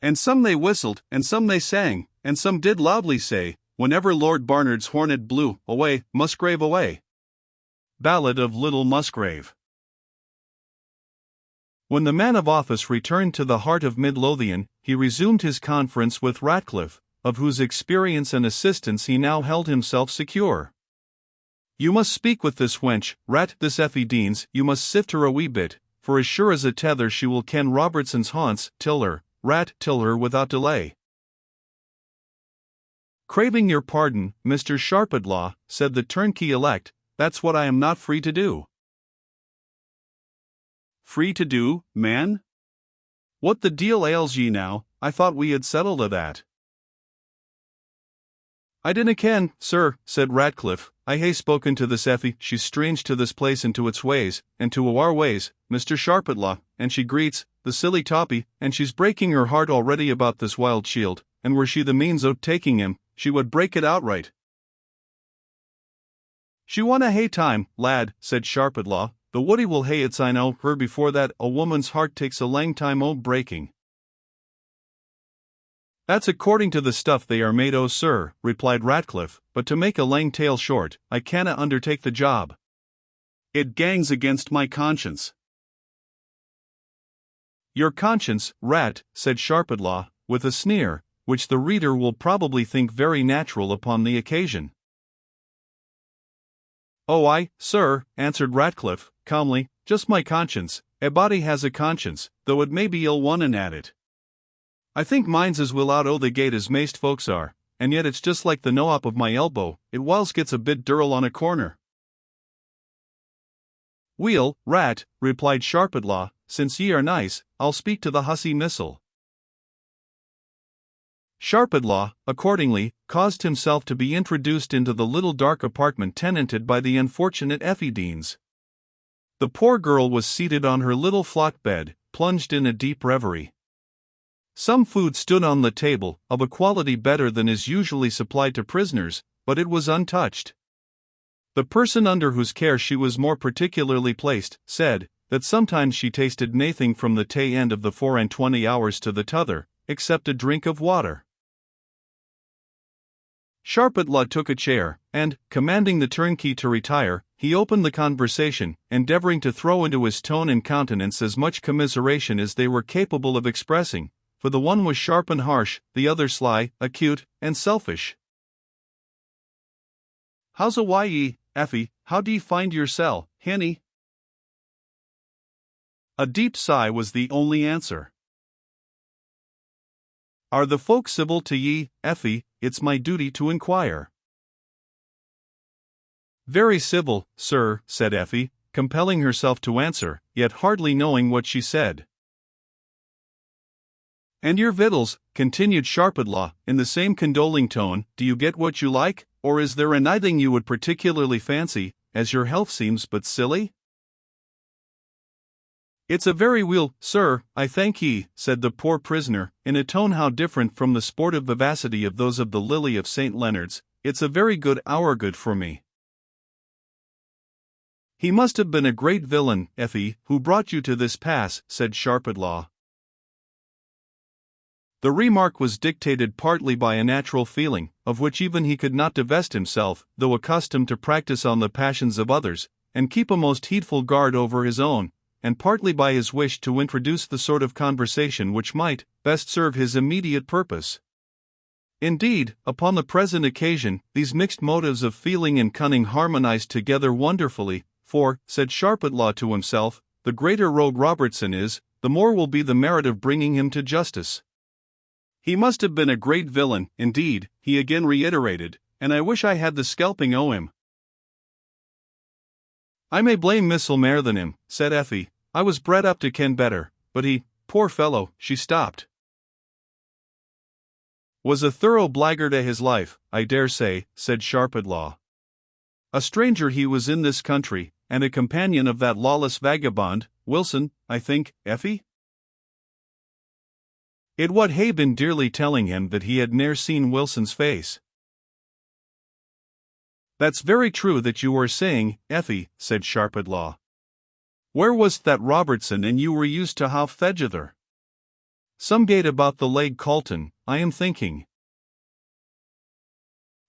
And some they whistled, and some they sang, and some did loudly say, whenever Lord Barnard's hornet blew, away, Musgrave away. Ballad of Little Musgrave. When the man of office returned to the Heart of Mid-Lothian, he resumed his conference with Ratcliffe, of whose experience and assistance he now held himself secure. You must speak with this wench, Rat, this Effie Deans, you must sift her a wee bit, for as sure as a tether she will ken Robertson's haunts, till her, Rat, till her without delay. Craving your pardon, Mr. Sharpitlaw, said the turnkey-elect, that's what I am not free to do. Free to do, man? What the deal ails ye now? I thought we had settled a that. I dinna ken, sir, said Ratcliffe. I hae spoken to this Effie, she's strange to this place and to its ways, and to our ways, Mr. Sharpitlaw, and she greets, the silly toppy, and she's breaking her heart already about this wild shield, and were she the means o' taking him, she would break it outright. She wanna hae time, lad, said Sharpitlaw, the woody will hae its I know her before that a woman's heart takes a lang time o' breaking. That's according to the stuff they are made o', sir, replied Ratcliffe, but to make a lang tale short, I canna undertake the job. It gangs against my conscience. Your conscience, Rat, said Sharpitlaw, with a sneer, which the reader will probably think very natural upon the occasion. Oh aye, sir, answered Ratcliffe, calmly, just my conscience. A body has a conscience, though it may be ill wonnin at it. I think mine's as will out o' the gate as maist folks are, and yet it's just like the no-op of my elbow, it whiles gets a bit durl on a corner. Weel, Rat, replied Sharpitlaw, since ye are nice, I'll speak to the hussy missile. Sharpitlaw, accordingly, caused himself to be introduced into the little dark apartment tenanted by the unfortunate Effie Deans. The poor girl was seated on her little flock bed, plunged in a deep reverie. Some food stood on the table, of a quality better than is usually supplied to prisoners, but it was untouched. The person under whose care she was more particularly placed, said, that sometimes she tasted nathing from the tay end of the 24 hours to the t'other, except a drink of water. Sharpitlaw took a chair, and, commanding the turnkey to retire, he opened the conversation, endeavoring to throw into his tone and countenance as much commiseration as they were capable of expressing, for the one was sharp and harsh, the other sly, acute, and selfish. How's a why ye, Effie, how d'ye find yoursel, hinny? A deep sigh was the only answer. Are the folk civil to ye, Effie? It's my duty to inquire. Very civil, sir, said Effie, compelling herself to answer, yet hardly knowing what she said. And your victuals, continued Sharpitlaw, in the same condoling tone, do you get what you like, or is there anything you would particularly fancy, as your health seems but silly? It's a very weel, sir, I thank ye, said the poor prisoner, in a tone how different from the sportive vivacity of those of the Lily of St. Leonard's. It's a very good hour good for me. He must have been a great villain, Effie, who brought you to this pass, said Sharpitlaw. The remark was dictated partly by a natural feeling, of which even he could not divest himself, though accustomed to practice on the passions of others, and keep a most heedful guard over his own, and partly by his wish to introduce the sort of conversation which might best serve his immediate purpose. Indeed, upon the present occasion, these mixed motives of feeling and cunning harmonized together wonderfully, for, said Sharpitlaw to himself, the greater rogue Robertson is, the more will be the merit of bringing him to justice. He must have been a great villain, indeed, he again reiterated, and I wish I had the scalping o' him. I may blame Missile mair than him, said Effie. I was bred up to ken better, but he, poor fellow, she stopped. Was a thorough blackguard a his life, I dare say, said Sharpitlaw. A stranger he was in this country, and a companion of that lawless vagabond, Wilson, I think, Effie? It would hae been dearly telling him that he had ne'er seen Wilson's face. That's very true that you were saying, Effie, said Sharpitlaw. Where was that Robertson and you were used to have thegither? some gate about the Leg Calton, I am thinking.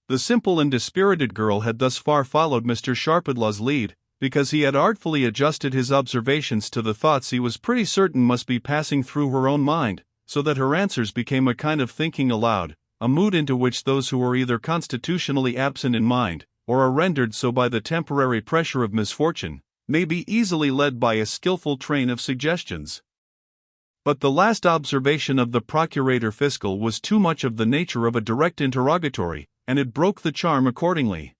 The simple and dispirited girl had thus far followed Mr. Sharpidlaw's lead, because he had artfully adjusted his observations to the thoughts he was pretty certain must be passing through her own mind, so that her answers became a kind of thinking aloud, a mood into which those who are either constitutionally absent in mind, or are rendered so by the temporary pressure of misfortune, may be easily led by a skillful train of suggestions. But the last observation of the Procurator Fiscal was too much of the nature of a direct interrogatory, and it broke the charm accordingly.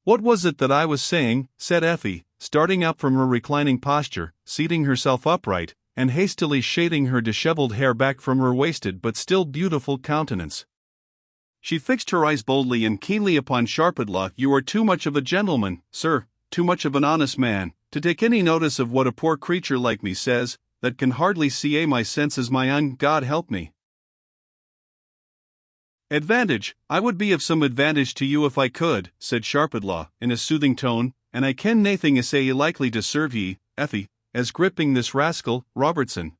"What was it that I was saying?" said Effie, starting up from her reclining posture, seating herself upright, and hastily shading her dishevelled hair back from her wasted but still beautiful countenance. She fixed her eyes boldly and keenly upon Sharpidlaw. "You are too much of a gentleman, sir, too much of an honest man, to take any notice of what a poor creature like me says, that can hardly see my senses my own, God help me." "Advantage, I would be of some advantage to you if I could," said Sharpidlaw, in a soothing tone, "and I ken naething essay likely to serve ye, Effie, as gripping this rascal, Robertson."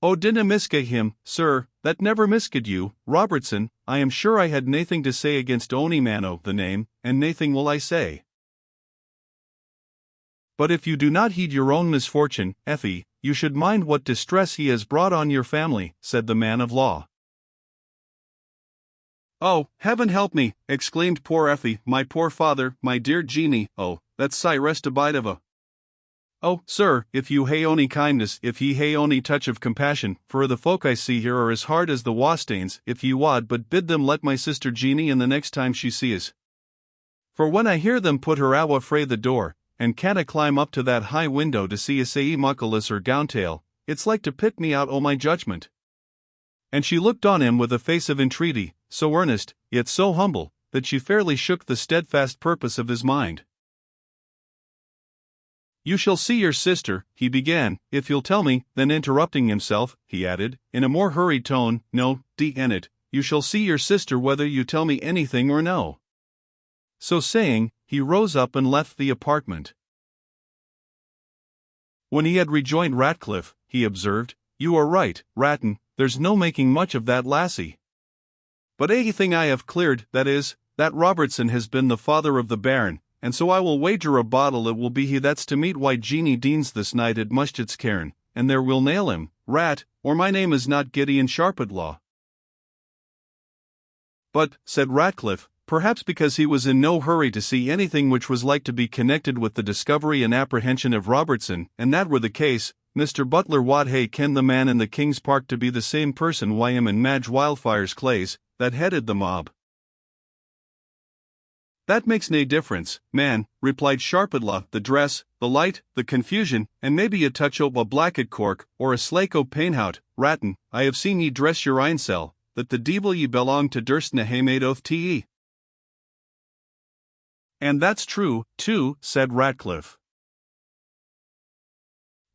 "Oh, dinna misca him, sir, that never misca'd you, Robertson. I am sure I had naething to say against ony man o' the name, and naething will I say." "But if you do not heed your own misfortune, Effie, you should mind what distress he has brought on your family," said the man of law. "Oh, heaven help me!" exclaimed poor Effie, "my poor father, my dear Jeanie, oh, that's sae rest abide of a. Oh, sir, if you hae ony kindness, if ye hae ony touch of compassion, for the folk I see here are as hard as the Wastains, if ye wad but bid them let my sister Jeanie in the next time she sees. For when I hear them put her awa frae the door, and canna climb up to that high window to see a sae muckle's her gowntail, it's like to pit me out o' my judgment." And she looked on him with a face of entreaty, so earnest, yet so humble, that she fairly shook the steadfast purpose of his mind. "You shall see your sister," he began, "if you'll tell me," then interrupting himself, he added, in a more hurried tone, "No, d-n it, you shall see your sister whether you tell me anything or no." So saying, he rose up and left the apartment. When he had rejoined Ratcliffe, he observed, "You are right, Ratton, there's no making much of that lassie. But anything I have cleared, that is, that Robertson has been the father of the Baron, and so I will wager a bottle it will be he that's to meet White Jeanie Deans this night at Mushet's Cairn, and there we'll nail him, Rat, or my name is not Gideon Sharpidlaw." "But," said Ratcliffe, perhaps because he was in no hurry to see anything which was like to be connected with the discovery and apprehension of Robertson, and that were the case, Mr. Butler wad hae kenned the man in the King's Park to be the same person why him and Madge Wildfire's Clays, that headed the mob. "That makes nae difference, man," replied Sharpidlaw. "The dress, the light, the confusion, and maybe a touch o' a blacket cork, or a slake o' painhout, Ratton, I have seen ye dress your einsel, that the deevil ye belong to durstna hae made oath to ye." "And that's true, too," said Ratcliffe.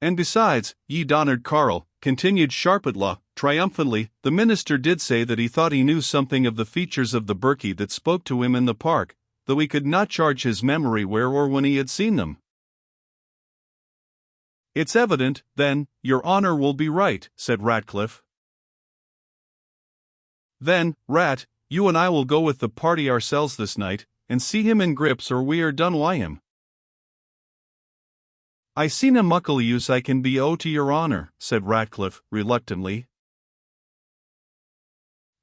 "And besides, ye Donard Carl," continued Sharpidlaw, triumphantly, "the minister did say that he thought he knew something of the features of the birkie that spoke to him in the park, though he could not charge his memory where or when he had seen them." "It's evident, then, your honour will be right," said Ratcliffe. "Then, Rat, you and I will go with the party ourselves this night, and see him in grips or we are done wi' him." "I seena muckle use I can be o' to your honour," said Ratcliffe, reluctantly.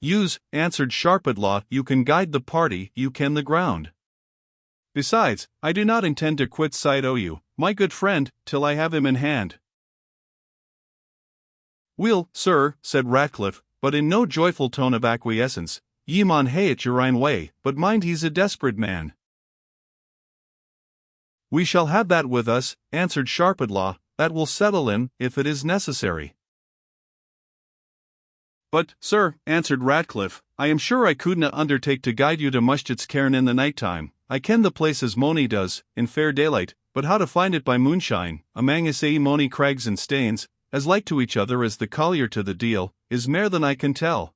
"Use," answered Sharpidlaw, "you can guide the party, you ken the ground. Besides, I do not intend to quit sight o' you, my good friend, till I have him in hand." "Weel, sir," said Ratcliffe, but in no joyful tone of acquiescence, "ye maun hae it your ain way, but mind he's a desperate man." "We shall have that with us," answered Sharpidlaw, "that will settle him, if it is necessary." "But, sir," answered Ratcliffe, "I am sure I couldna undertake to guide you to Mushet's Cairn in the night time. I ken the place as mony does, in fair daylight, but how to find it by moonshine, amang sae mony crags and stains, as like to each other as the collier to the deal, is mair than I can tell.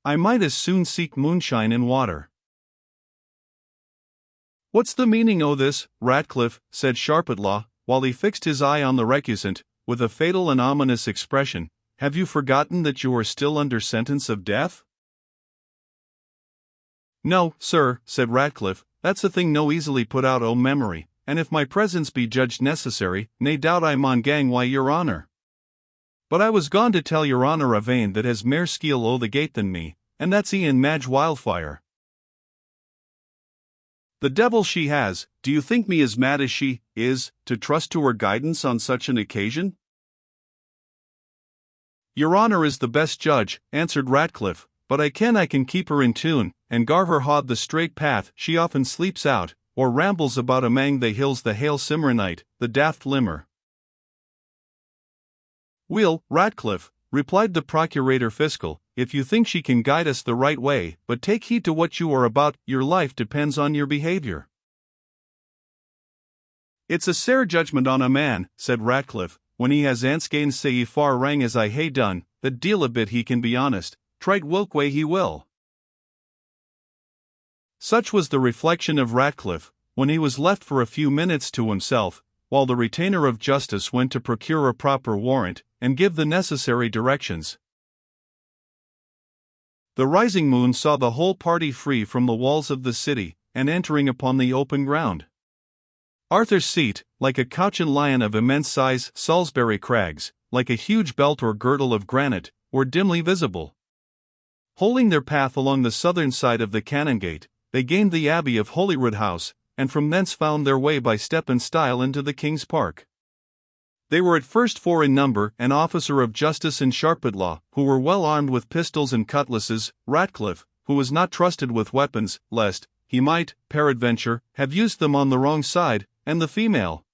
I might as soon seek moonshine in water." "What's the meaning o' this, Ratcliffe?" said Sharpidlaw. while he fixed his eye on the recusant, with a fatal and ominous expression. "Have you forgotten that you are still under sentence of death?" "No, sir," said Ratcliffe, "that's a thing no easily put out o' memory, and if my presence be judged necessary, nae doubt I maun gang wi' your honour. But I was gone to tell your honour a vein that has mair skill o' the gate than me, and that's Ian Madge Wildfire." "The devil she has! Do you think me as mad as she is, to trust to her guidance on such an occasion?" "Your honour is the best judge," answered Ratcliffe, "but I ken keep her in tune, and gar her haud the straight path. She often sleeps out, or rambles about amang the hills the hale simmer night, the daft limmer." "Weel, Ratcliffe," replied the procurator fiscal, "if you think she can guide us the right way, but take heed to what you are about, your life depends on your behaviour." "It's a sair judgment on a man," said Ratcliffe, "when he has ansgain sae far wrang as I hae done, that deal a bit he can be honest, trite whilk way he will." Such was the reflection of Ratcliffe, when he was left for a few minutes to himself, while the retainer of justice went to procure a proper warrant, and give the necessary directions. The rising moon saw the whole party free from the walls of the city, and entering upon the open ground. Arthur's Seat, like a couchant lion of immense size, Salisbury Crags, like a huge belt or girdle of granite, were dimly visible. Holding their path along the southern side of the Canongate, they gained the Abbey of Holyrood House, and from thence found their way by step and stile into the King's Park. They were at first 4 in number, an officer of justice and Sharpitlaw, who were well armed with pistols and cutlasses, Ratcliffe, who was not trusted with weapons, lest he might, peradventure, have used them on the wrong side, and the female.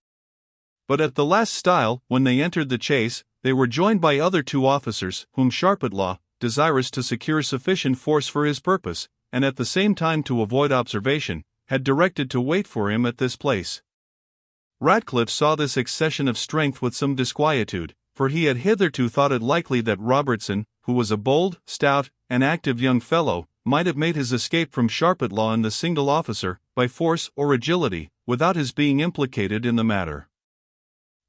But at the last stile, when they entered the chase, they were joined by other 2 officers, whom Sharpitlaw, desirous to secure sufficient force for his purpose, and at the same time to avoid observation, had directed to wait for him at this place. Ratcliffe saw this accession of strength with some disquietude, for he had hitherto thought it likely that Robertson, who was a bold, stout, and active young fellow, might have made his escape from Sharpitlaw and the single officer, by force or agility, without his being implicated in the matter.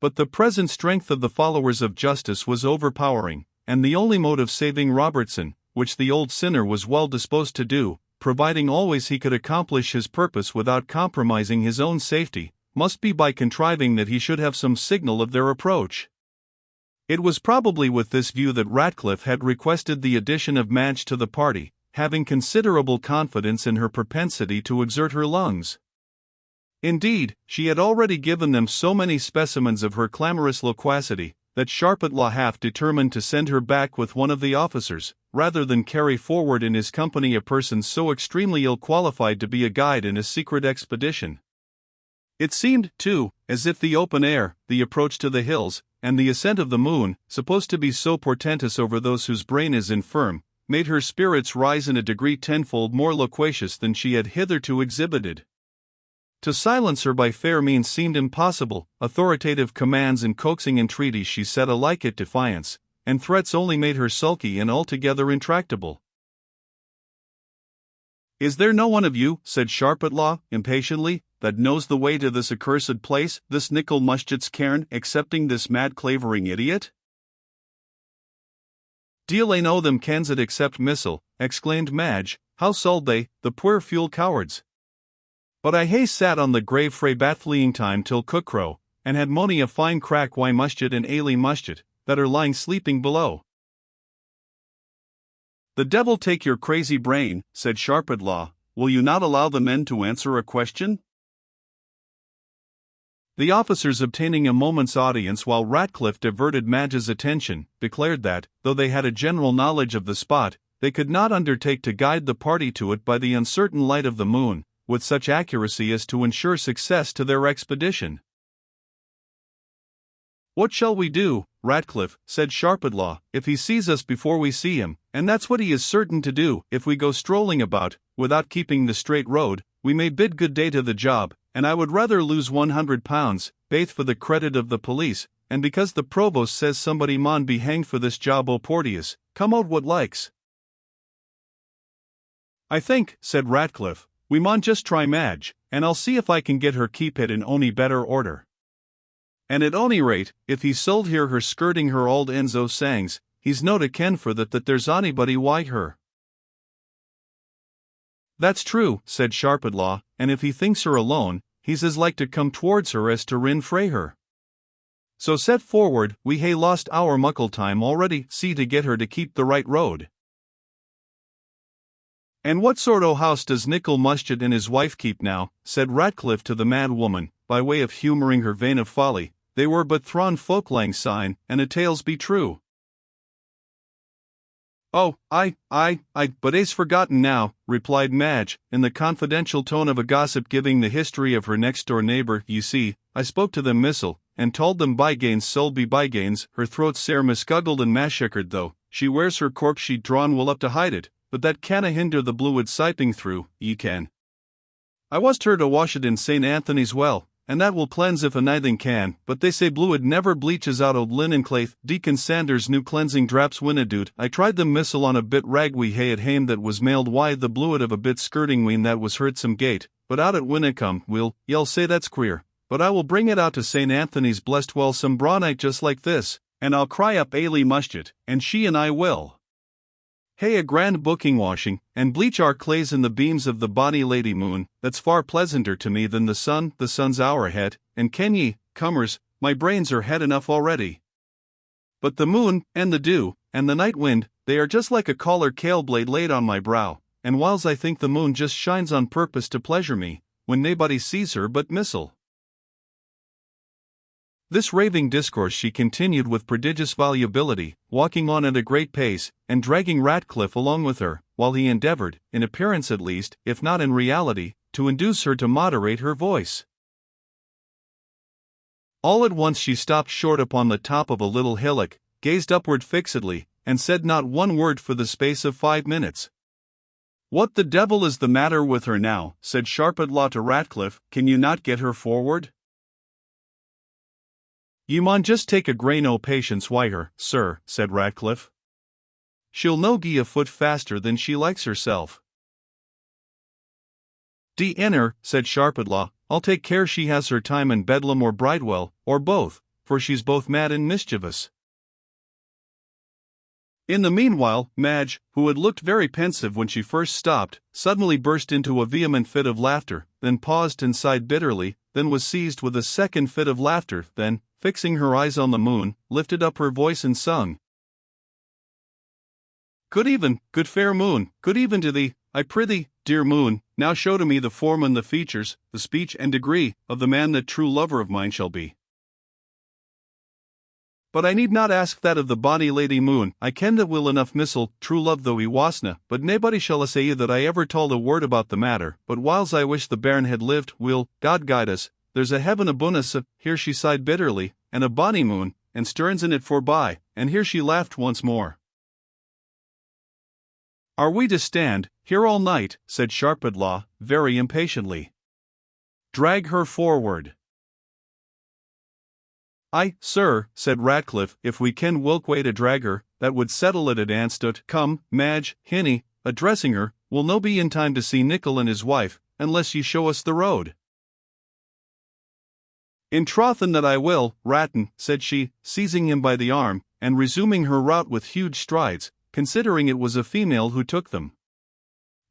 But the present strength of the followers of justice was overpowering, and the only mode of saving Robertson, which the old sinner was well disposed to do, providing always he could accomplish his purpose without compromising his own safety, must be by contriving that he should have some signal of their approach. It was probably with this view that Ratcliffe had requested the addition of Madge to the party, having considerable confidence in her propensity to exert her lungs. Indeed, she had already given them so many specimens of her clamorous loquacity, that Sharpitlaw half determined to send her back with one of the officers, rather than carry forward in his company a person so extremely ill qualified to be a guide in a secret expedition. It seemed, too, as if the open air, the approach to the hills, and the ascent of the moon, supposed to be so portentous over those whose brain is infirm, made her spirits rise in a degree tenfold more loquacious than she had hitherto exhibited. To silence her by fair means seemed impossible. Authoritative commands and coaxing entreaties she set alike at defiance, and threats only made her sulky and altogether intractable. "Is there no one of you," said Sharpitlaw, impatiently, "that knows the way to this accursed place, this Nicol Mushtet's cairn, excepting this mad clavering idiot?" "Deil ane o' them kens it except Missile," exclaimed Madge. "How suld they, the puir fule cowards? But I hae sat on the grave frae batfleeing time till cookcrow, and had mony a fine crack wi' Mushtet and Ailie Mushtet, that are lying sleeping below." "The devil take your crazy brain," said Sharpitlaw. "Will you not allow the men to answer a question?" The officers, obtaining a moment's audience while Ratcliffe diverted Madge's attention, declared that, though they had a general knowledge of the spot, they could not undertake to guide the party to it by the uncertain light of the moon, with such accuracy as to ensure success to their expedition. "What shall we do, Ratcliffe?" said Sharpitlaw. "If he sees us before we see him, and that's what he is certain to do, if we go strolling about, without keeping the straight road, we may bid good day to the job, and I would rather lose £100, baith for the credit of the police, and because the provost says somebody maun be hanged for this job o' Porteous, come out what likes." "I think," said Ratcliffe, "we maun just try Madge, and I'll see if I can get her keepit in ony better order." And at ony rate, if he sold hear her skirting her old Enzo sangs, he's no to ken for that there's onybody why her. That's true, said Sharpitlaw, and if he thinks her alone, he's as like to come towards her as to rin frae her. So set forward, we hae lost our muckle time already, see to get her to keep the right road. And what sort o' house does Nicol Muschet and his wife keep now? Said Ratcliffe to the mad woman, by way of humouring her vein of folly. They were but thrawn folk lang syne, and the tales be true. Oh, but a's forgotten now, replied Madge, in the confidential tone of a gossip giving the history of her next-door neighbour. You see, I spoke to them missile, and told them bygains soul be bygains. Her throat's sair miscuggled and massacred though, she wears her cork sheet drawn well up to hide it, but that canna hinder the bluid siping through, ye can. I was her to wash it in St. Anthony's well, and that will cleanse if a nithing can, but they say bluid never bleaches out o' linen claith. Deacon Sanders' new cleansing draps winna do't. I tried them missile on a bit rag we hae at hame that was mailed wide the bluid of a bit skirting ween that was hurt some gate, but out it winna come. Will, ye'll say that's queer, but I will bring it out to St. Anthony's blessed well some braw night just like this, and I'll cry up Ailey Muschet, and she and I will hae a grand booking washing, and bleach our clays in the beams of the bonny lady moon. That's far pleasanter to me than the sun's our head, and ken ye, cummers, my brains are head enough already. But the moon, and the dew, and the night wind, they are just like a collar kale blade laid on my brow, and whiles I think the moon just shines on purpose to pleasure me, when naebody sees her but missile. This raving discourse she continued with prodigious volubility, walking on at a great pace, and dragging Ratcliffe along with her, while he endeavoured, in appearance at least, if not in reality, to induce her to moderate her voice. All at once she stopped short upon the top of a little hillock, gazed upward fixedly, and said not one word for the space of 5 minutes. What the devil is the matter with her now? Said Sharpitlaw to Ratcliffe. Can you not get her forward? Ye maun just take a grain o' patience wi' her, sir, said Ratcliffe. She'll no gie a foot faster than she likes herself. D.N.R., said Sharpitlaw, I'll take care she has her time in Bedlam or Bridewell, or both, for she's both mad and mischievous. In the meanwhile, Madge, who had looked very pensive when she first stopped, suddenly burst into a vehement fit of laughter, then paused and sighed bitterly, then was seized with a second fit of laughter, then, fixing her eyes on the moon, lifted up her voice and sung. Good even, good fair moon, good even to thee, I prithee, dear moon, now show to me the form and the features, the speech and degree, of the man that true lover of mine shall be. But I need not ask that of the bonny lady moon. I ken that will enough missile, true love though he wasna, but naebody shall say that I ever told a word about the matter. But whiles I wish the bairn had lived, will, God guide us, there's a heaven abune us. Here she sighed bitterly, and a bonny moon, and sterns in it forby, and here she laughed once more. Are we to stand here all night? Said Sharpitlaw, very impatiently. Drag her forward. Aye, sir, said Ratcliffe, if we ken whilk way to drag her, that would settle it at Anstut. Come, Madge, hinny, addressing her, we'll no be in time to see Nicol and his wife, unless ye show us the road. In trothin' that I will, Ratton, said she, seizing him by the arm, and resuming her route with huge strides, considering it was a female who took them.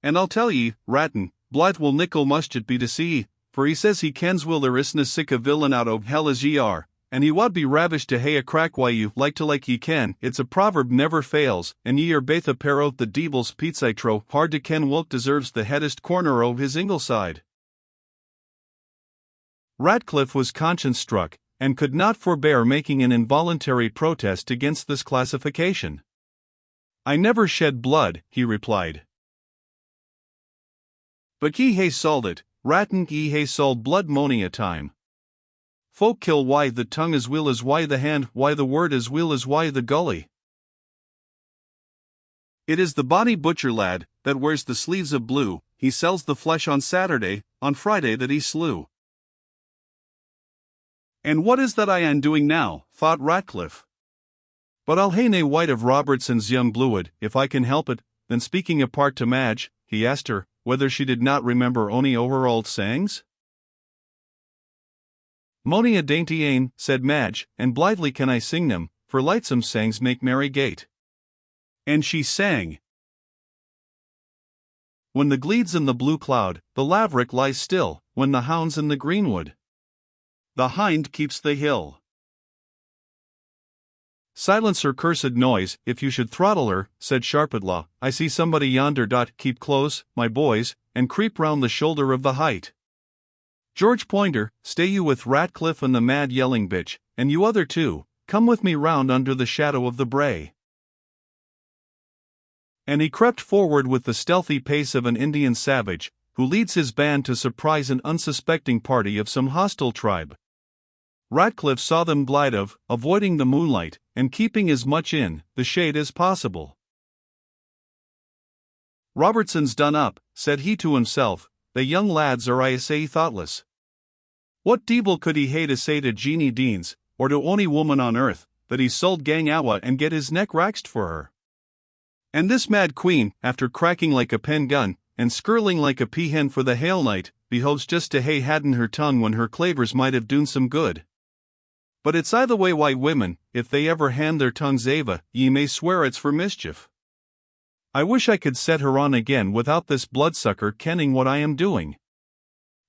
And I'll tell ye, Ratton, blithe will Nicol Muschet be to see ye, for he says he kens will there isna sic a villain out o' hell as ye are, and he wad be ravished to hae a crack why you like to like ye ken. It's a proverb never fails, and ye are baith a pair o' the deevil's peats I trow. Hard to ken whilk deserves the headest corner o' his ingleside. Ratcliffe was conscience-struck, and could not forbear making an involuntary protest against this classification. I never shed blood, he replied. But ye hae sold it, Ratton, ye hae sold blood mony a time. Folk kill why the tongue as weel as why the hand, why the word as weel as why the gully. It is the bonny butcher lad, that wears the sleeves of blue, he sells the flesh on Saturday, on Friday that he slew. And what is that I am doing now? Thought Ratcliffe. But I'll hae nae white of Robertson's young bluid, if I can help it. Then speaking apart to Madge, he asked her, whether she did not remember ony o' her old sayings? Mony a dainty ane, said Madge, and blithely can I sing them, for lightsome sangs make merry gait. And she sang. When the gleeds in the blue cloud, the laverick lies still, when the hound's in the greenwood, the hind keeps the hill. Silence her cursed noise, if you should throttle her, said Sharpitlaw. I see somebody yonder. Keep close, my boys, and creep round the shoulder of the height. George Pointer, stay you with Ratcliffe and the mad yelling bitch, and you other two, come with me round under the shadow of the brae. And he crept forward with the stealthy pace of an Indian savage, who leads his band to surprise an unsuspecting party of some hostile tribe. Ratcliffe saw them glide avoiding the moonlight, and keeping as much in the shade as possible. Robertson's done up, said he to himself, the young lads are I say thoughtless. What devil could he hate say to Jeanie Deans, or to ony woman on earth, that he sold gang awa and get his neck raxed for her? And this mad queen, after cracking like a pen gun, and skirling like a peahen for the hail night, behoves just to hae hadden her tongue when her clavers might have done some good. But it's I the way why women, if they ever hand their tongues ava, ye may swear it's for mischief. I wish I could set her on again without this bloodsucker kenning what I am doing.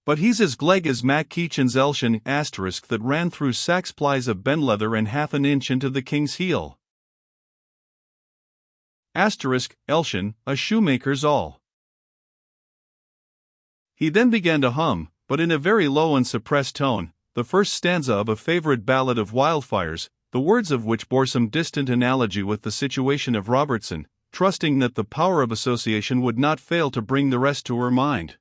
But he's as gleg as Mac Keechan's Elshin asterisk that ran through sax plies of ben leather and half an inch into the king's heel. Asterisk, Elshin, a shoemaker's awl. He then began to hum, but in a very low and suppressed tone, the first stanza of a favorite ballad of Wildfire's, the words of which bore some distant analogy with the situation of Robertson, trusting that the power of association would not fail to bring the rest to her mind.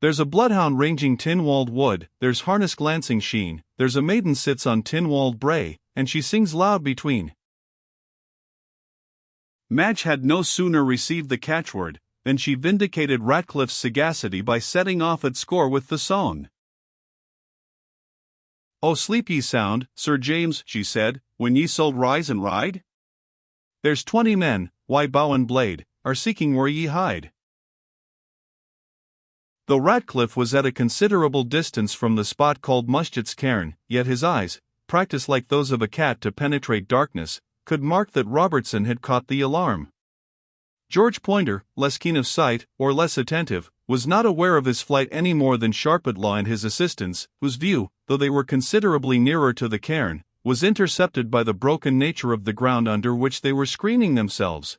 There's a bloodhound ranging tin-walled wood, there's harness glancing sheen, there's a maiden sits on tin-walled brae, and she sings loud between. Madge had no sooner received the catchword, than she vindicated Ratcliffe's sagacity by setting off at score with the song. "Oh sleep ye sound, Sir James," she said, "when ye so rise and ride? There's 20 men, why bow and blade, are seeking where ye hide." Though Ratcliffe was at a considerable distance from the spot called Mushet's Cairn, yet his eyes, practiced like those of a cat to penetrate darkness, could mark that Robertson had caught the alarm. George Pointer, less keen of sight, or less attentive, was not aware of his flight any more than Sharpitlaw and his assistants, whose view, though they were considerably nearer to the cairn, was intercepted by the broken nature of the ground under which they were screening themselves.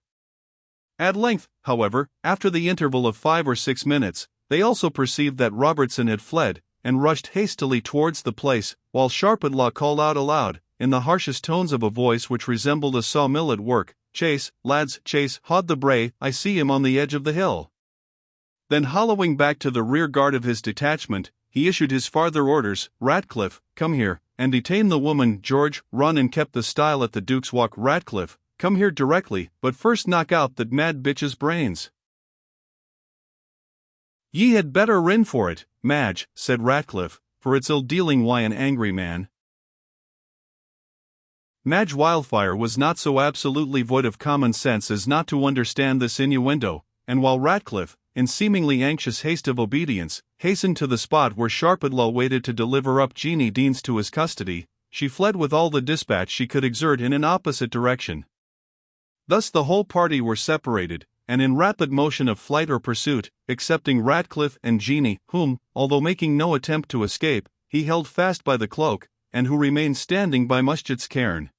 At length, however, after the interval of 5 or 6 minutes, they also perceived that Robertson had fled, and rushed hastily towards the place, while Sharpitlaw called out aloud, in the harshest tones of a voice which resembled a sawmill at work, "Chase, lads, chase, haud the brae, I see him on the edge of the hill." Then hollowing back to the rear guard of his detachment, he issued his farther orders, "Ratcliffe, come here, and detain the woman. George, run and keep the stile at the Duke's Walk. Ratcliffe, come here directly, but first knock out that mad bitch's brains." "Ye had better rin for it, Madge," said Ratcliffe, "for it's ill-dealing why an angry man." Madge Wildfire was not so absolutely void of common sense as not to understand this innuendo, and while Ratcliffe, in seemingly anxious haste of obedience, hastened to the spot where Sharpitlaw waited to deliver up Jeanie Deans to his custody, she fled with all the dispatch she could exert in an opposite direction. Thus the whole party were separated, and in rapid motion of flight or pursuit, excepting Ratcliffe and Jeanie, whom, although making no attempt to escape, he held fast by the cloak, and who remained standing by Mushet's Cairn.